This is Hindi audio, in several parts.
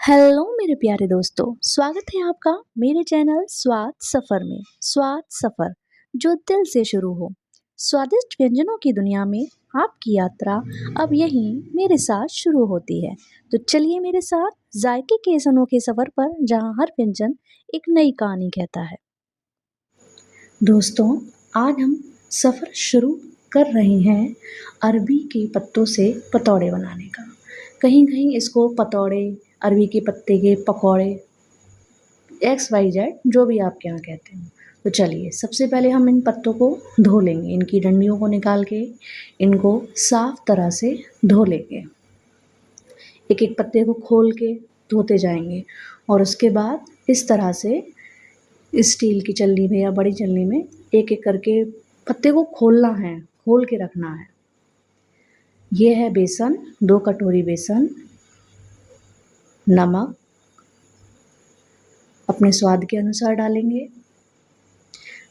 हेलो मेरे प्यारे दोस्तों, स्वागत है आपका मेरे चैनल स्वाद सफ़र में। स्वाद सफ़र जो दिल से शुरू हो। स्वादिष्ट व्यंजनों की दुनिया में आपकी यात्रा अब यहीं मेरे साथ शुरू होती है। तो चलिए मेरे साथ जायके के इस अनोखे सफ़र पर, जहां हर व्यंजन एक नई कहानी कहता है। दोस्तों, आज हम सफ़र शुरू कर रहे हैं अरबी के पत्तों से पतौड़े बनाने का। कहीं कहीं इसको पतौड़े, अरबी के पत्ते के पकौड़े, XYZ जो भी आपके यहाँ कहते हैं। तो चलिए, सबसे पहले हम इन पत्तों को धो लेंगे। इनकी डंडियों को निकाल के इनको साफ तरह से धो लेंगे। एक एक पत्ते को खोल के धोते जाएंगे और उसके बाद इस तरह से स्टील की छलनी में या बड़ी छलनी में एक एक करके पत्ते को खोलना है, खोल के रखना है। ये है बेसन, 2 कटोरी बेसन, नमक अपने स्वाद के अनुसार डालेंगे,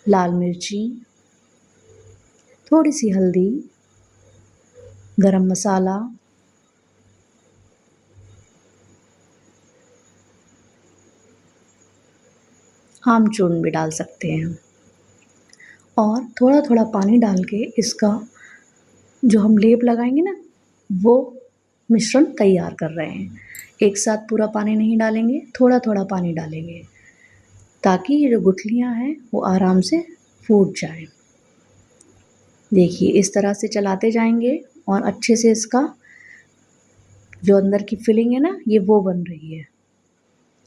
लाल मिर्ची, थोड़ी सी हल्दी, गरम मसाला, आमचूर भी डाल सकते हैं और थोड़ा थोड़ा पानी डाल के इसका जो हम लेप लगाएंगे ना, वो मिश्रण तैयार कर रहे हैं। एक साथ पूरा पानी नहीं डालेंगे, थोड़ा थोड़ा पानी डालेंगे ताकि ये जो गुठलियाँ हैं वो आराम से फूट जाएं। देखिए, इस तरह से चलाते जाएंगे और अच्छे से इसका जो अंदर की फिलिंग है ना, ये वो बन रही है।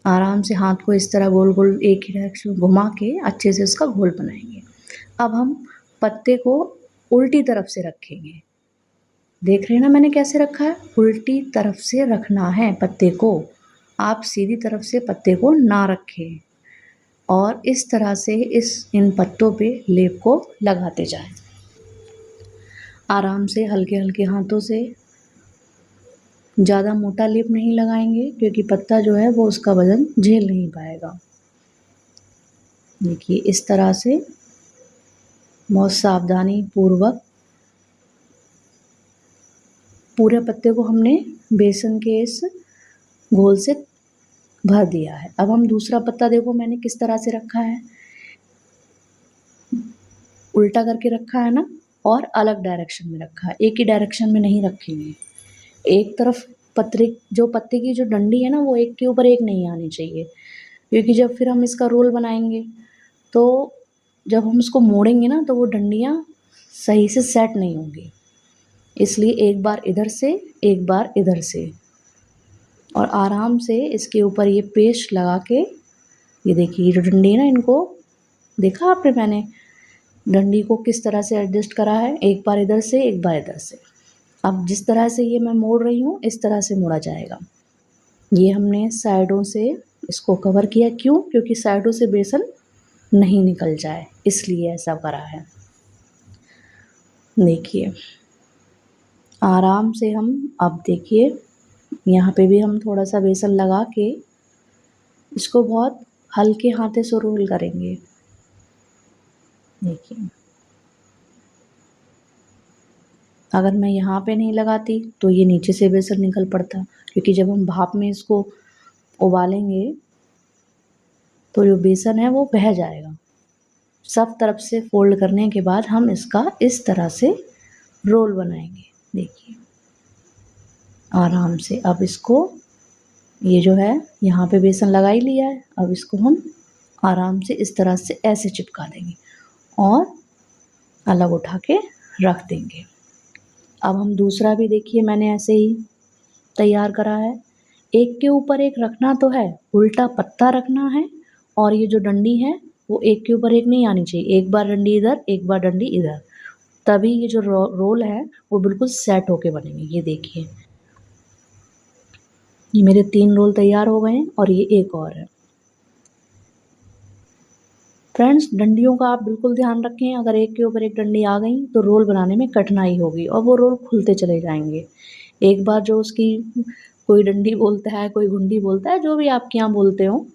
आराम से हाथ को इस तरह गोल गोल एक ही डायरेक्शन में घुमा के अच्छे से उसका घोल बनाएंगे। अब हम पत्ते को उल्टी तरफ से रखेंगे। देख रहे हैं ना मैंने कैसे रखा है? उल्टी तरफ से रखना है पत्ते को। आप सीधी तरफ से पत्ते को ना रखें और इस तरह से इन पत्तों पे लेप को लगाते जाएं। आराम से हल्के हल्के हाथों से, ज़्यादा मोटा लेप नहीं लगाएंगे क्योंकि पत्ता जो है वो उसका वज़न झेल नहीं पाएगा। देखिए, इस तरह से बहुत सावधानी पूर्वक पूरे पत्ते को हमने बेसन के इस घोल से भर दिया है। अब हम दूसरा पत्ता, देखो मैंने किस तरह से रखा है, उल्टा करके रखा है ना, और अलग डायरेक्शन में रखा है, एक ही डायरेक्शन में नहीं रखेंगे। एक तरफ पत्ते की जो डंडी है ना, वो एक के ऊपर एक नहीं आनी चाहिए, क्योंकि जब फिर हम इसका रोल बनाएंगे तो जब हम इसको मोड़ेंगे ना, तो वो डंडियाँ सही से सेट नहीं होंगी। इसलिए एक बार इधर से, एक बार इधर से, और आराम से इसके ऊपर ये पेस्ट लगा के, ये देखिए ये जो डंडी है ना, इनको देखा आपने मैंने डंडी को किस तरह से एडजस्ट करा है, एक बार इधर से, एक बार इधर से। अब जिस तरह से ये मैं मोड़ रही हूँ, इस तरह से मोड़ा जाएगा। ये हमने साइडों से इसको कवर किया, क्यों? क्योंकि साइडों से बेसन नहीं निकल जाए, इसलिए ऐसा करा है। देखिए, आराम से हम, अब देखिए यहाँ पे भी हम थोड़ा सा बेसन लगा के इसको बहुत हल्के हाथे से रोल करेंगे। देखिए, अगर मैं यहाँ पे नहीं लगाती तो ये नीचे से बेसन निकल पड़ता, क्योंकि जब हम भाप में इसको उबालेंगे तो जो बेसन है वो बह जाएगा। सब तरफ से फोल्ड करने के बाद हम इसका इस तरह से रोल बनाएंगे। देखिए, आराम से। अब इसको, ये जो है यहाँ पे बेसन लगा ही लिया है, अब इसको हम आराम से इस तरह से ऐसे चिपका देंगे और अलग उठा के रख देंगे। अब हम दूसरा भी, देखिए मैंने ऐसे ही तैयार करा है। एक के ऊपर एक रखना तो है, उल्टा पत्ता रखना है, और ये जो डंडी है वो एक के ऊपर एक नहीं आनी चाहिए। एक बार डंडी इधर, एक बार डंडी इधर, तभी ये जो रोल है वो बिल्कुल सेट होके बनेंगे। ये देखिए, ये मेरे 3 रोल तैयार हो गए हैं और ये एक और है। फ्रेंड्स, डंडियों का आप बिल्कुल ध्यान रखें, अगर एक के ऊपर एक डंडी आ गई तो रोल बनाने में कठिनाई होगी और वो रोल खुलते चले जाएंगे। एक बार जो उसकी, कोई डंडी बोलता है, कोई घुंडी बोलता है, जो भी आपके यहाँ बोलते हो,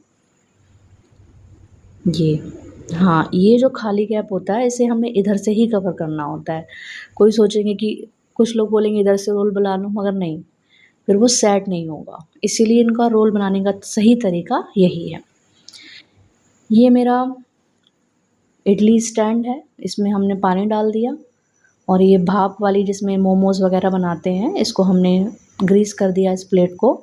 ये, हाँ, ये जो खाली गैप होता है इसे हमें इधर से ही कवर करना होता है। कोई सोचेंगे कि, कुछ लोग बोलेंगे इधर से रोल बना लो, मगर नहीं, फिर वो सेट नहीं होगा। इसीलिए इनका रोल बनाने का सही तरीका यही है। ये मेरा इडली स्टैंड है, इसमें हमने पानी डाल दिया और ये भाप वाली जिसमें मोमोज़ वग़ैरह बनाते हैं, इसको हमने ग्रीस कर दिया इस प्लेट को।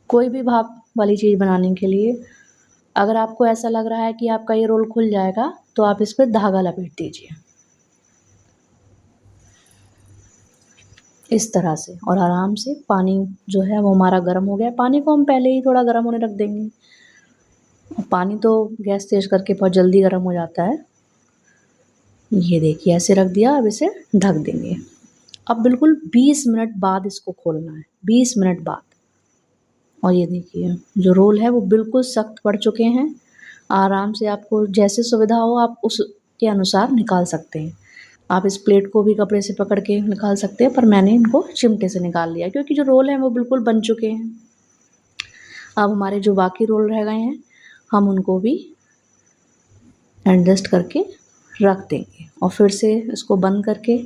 कोई भी भाप वाली चीज़ बनाने के लिए अगर आपको ऐसा लग रहा है कि आपका ये रोल खुल जाएगा, तो आप इस पे धागा लपेट दीजिए इस तरह से, और आराम से पानी जो है वो हमारा गर्म हो गया। पानी को हम पहले ही थोड़ा गर्म होने रख देंगे। पानी तो गैस तेज़ करके बहुत जल्दी गर्म हो जाता है। ये देखिए ऐसे रख दिया, अब इसे ढक देंगे। अब बिल्कुल 20 मिनट बाद इसको खोलना है, 20 मिनट बाद। और ये देखिए जो रोल है वो बिल्कुल सख्त पड़ चुके हैं। आराम से आपको जैसे सुविधा हो आप उसके अनुसार निकाल सकते हैं। आप इस प्लेट को भी कपड़े से पकड़ के निकाल सकते हैं, पर मैंने इनको चिमटे से निकाल लिया क्योंकि जो रोल हैं वो बिल्कुल बन चुके हैं। अब हमारे जो बाकी रोल रह गए हैं हम उनको भी एडजस्ट करके रख देंगे और फिर से इसको बंद करके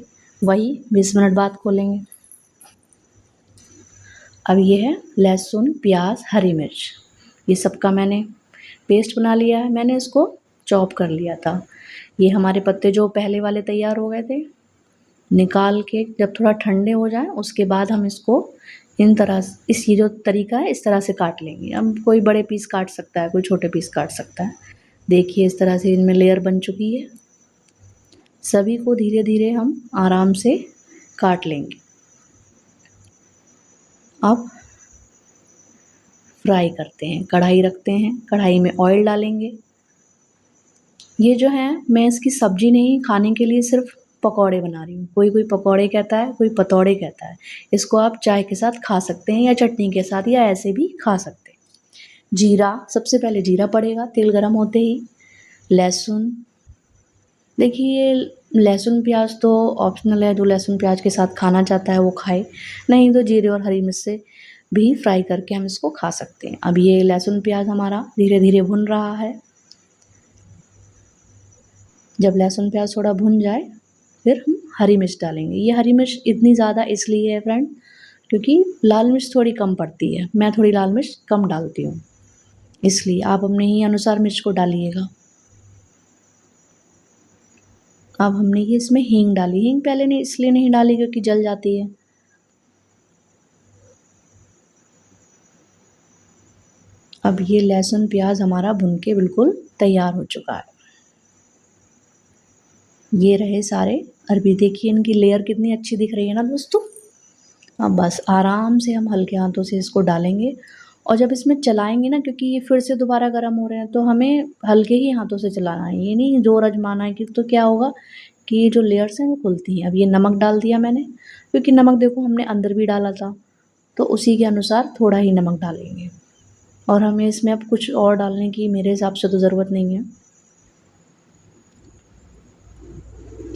वही 20 मिनट बाद खोलेंगे। अब ये है लहसुन, प्याज, हरी मिर्च, ये सबका मैंने पेस्ट बना लिया है। मैंने इसको चॉप कर लिया था। ये हमारे पत्ते जो पहले वाले तैयार हो गए थे, निकाल के जब थोड़ा ठंडे हो जाए उसके बाद हम इसको इन तरह इस ये जो तरीका है इस तरह से काट लेंगे। अब कोई बड़े पीस काट सकता है, कोई छोटे पीस काट सकता है। देखिए इस तरह से इनमें लेयर बन चुकी है। सभी को धीरे धीरे हम आराम से काट लेंगे। अब फ्राई करते हैं, कढ़ाई रखते हैं, कढ़ाई में ऑयल डालेंगे। ये जो है मैं इसकी सब्जी नहीं, खाने के लिए सिर्फ पकौड़े बना रही हूँ। कोई कोई पकौड़े कहता है, कोई पतौड़े कहता है। इसको आप चाय के साथ खा सकते हैं या चटनी के साथ या ऐसे भी खा सकते हैं। जीरा, सबसे पहले जीरा पड़ेगा तेल गरम होते ही। लहसुन, देखिए लहसुन प्याज तो ऑप्शनल है, जो लहसुन प्याज के साथ खाना चाहता है वो खाए, नहीं तो जीरे और हरी मिर्च से भी फ्राई करके हम इसको खा सकते हैं। अब ये लहसुन प्याज हमारा धीरे धीरे भुन रहा है। जब लहसुन प्याज थोड़ा भुन जाए फिर हम हरी मिर्च डालेंगे। ये हरी मिर्च इतनी ज़्यादा इसलिए है फ्रेंड क्योंकि लाल मिर्च थोड़ी कम पड़ती है, मैं थोड़ी लाल मिर्च कम डालती हूँ, इसलिए आप अपने ही अनुसार मिर्च को डालिएगा। अब हमने ये इसमें हींग डाली। हींग पहले नहीं इसलिए नहीं डाली क्योंकि जल जाती है। अब ये लहसुन प्याज हमारा भुन के बिल्कुल तैयार हो चुका है। ये रहे सारे अरबी, देखिए इनकी लेयर कितनी अच्छी दिख रही है ना दोस्तों। अब बस आराम से हम हल्के हाथों से इसको डालेंगे और जब इसमें चलाएंगे ना, क्योंकि ये फिर से दोबारा गर्म हो रहे हैं, तो हमें हल्के ही हाथों से चलाना है, ये नहीं जोर आजमाना है कि तो क्या होगा कि ये जो लेयर्स हैं वो खुलती हैं। अब ये नमक डाल दिया मैंने, क्योंकि नमक देखो हमने अंदर भी डाला था, तो उसी के अनुसार थोड़ा ही नमक डालेंगे और हमें इसमें अब कुछ और डालने की मेरे हिसाब से तो ज़रूरत नहीं है।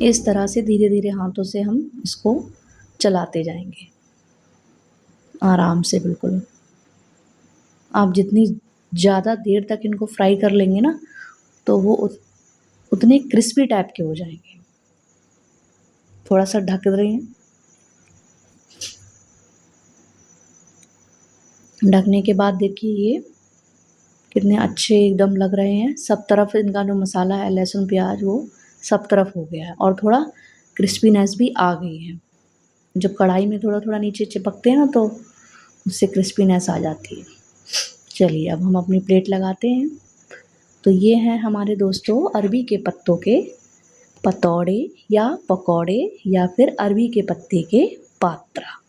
इस तरह से धीरे धीरे हाथों से हम इसको चलाते जाएंगे आराम से बिल्कुल। आप जितनी ज़्यादा देर तक इनको फ्राई कर लेंगे ना, तो वो उतने क्रिस्पी टाइप के हो जाएंगे। थोड़ा सा ढक रहे हैं, ढकने के बाद देखिए ये कितने अच्छे एकदम लग रहे हैं। सब तरफ इनका जो मसाला है लहसुन प्याज वो सब तरफ हो गया है और थोड़ा क्रिस्पीनेस भी आ गई है। जब कढ़ाई में थोड़ा थोड़ा नीचे चिपकते हैं ना, तो उससे क्रिस्पीनेस आ जाती है। चलिए अब हम अपनी प्लेट लगाते हैं। तो ये हैं हमारे दोस्तों अरबी के पत्तों के पतौड़े या पकौड़े या फिर अरबी के पत्ते के पात्रा।